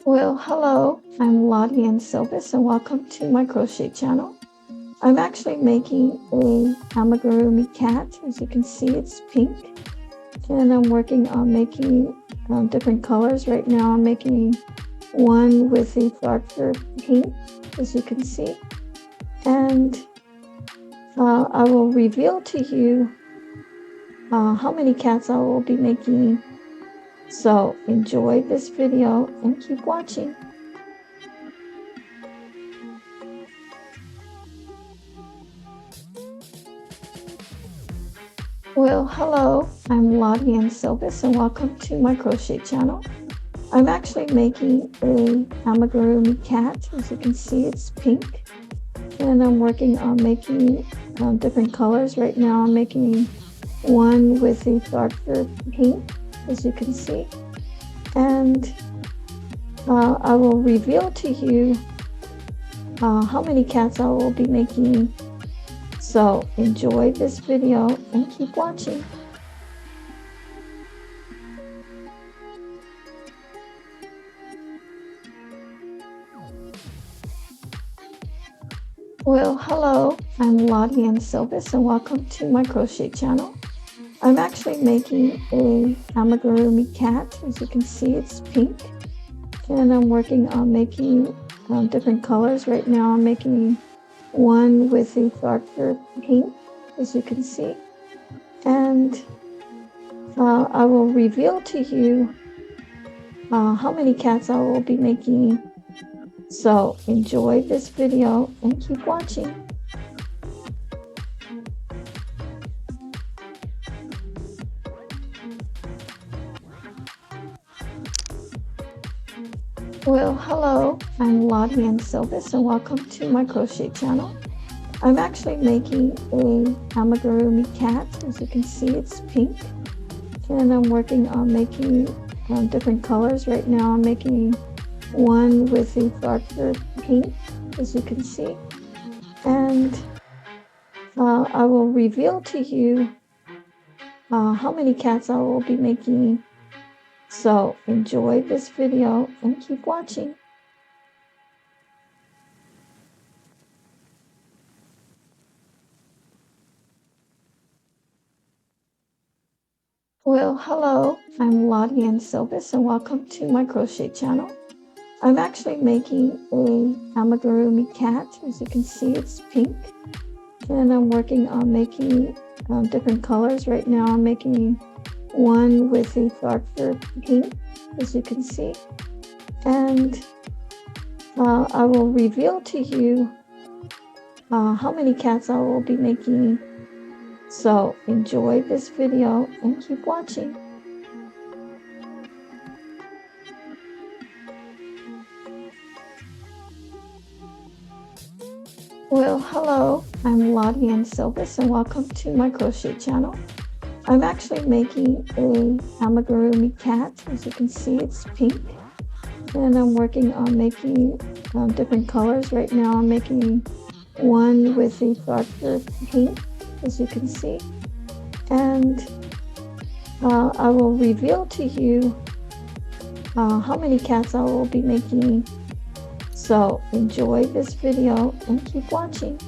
Well, hello, I'm Lottie and Silvis, and welcome to my crochet channel. I'm actually making a Amigurumi cat. As you can see, it's pink, and I'm working on making different colors. Right now, I'm making one with a darker pink, as you can see, and I will reveal to you how many cats I will be making. So enjoy this video and keep watching. Well, hello, I'm Lottie and Silvis, and welcome to my crochet channel. I'm actually making a Amigurumi cat. As you can see, it's pink, and I'm working on making different colors. Right now, I'm making one with a darker pink, as you can see, and I will reveal to you how many cats I will be making. So enjoy this video and keep watching. Well, hello, I'm Lottie and Silvis, and welcome to my crochet channel. I'm actually making a Amigurumi cat. As you can see, it's pink, and I'm working on making different colors. Right now, I'm making one with a darker pink, as you can see, and I will reveal to you how many cats I will be making. So enjoy this video and keep watching. Well, hello, I'm Lottie and Silvis, and welcome to my crochet channel. I'm actually making a Amigurumi cat. As you can see, it's pink, and I'm working on making different colors. Right now, I'm making one with a darker pink, as you can see, and I will reveal to you how many cats I will be making. So enjoy this video and keep watching. Well, hello, I'm Lottie and Silvis, and welcome to my crochet channel. I'm actually making a Amigurumi cat. As you can see, it's pink, and I'm working on making different colors. Right now, I'm making one with a darker pink, as you can see, and I will reveal to you how many cats I will be making. So enjoy this video and keep watching. Well, hello, I'm Lottie and Silvis, and welcome to my crochet channel. I'm actually making a Amigurumi cat. As you can see, it's pink, and I'm working on making different colors. Right now, I'm making one with a darker pink, as you can see, and I will reveal to you how many cats I will be making. So enjoy this video and keep watching.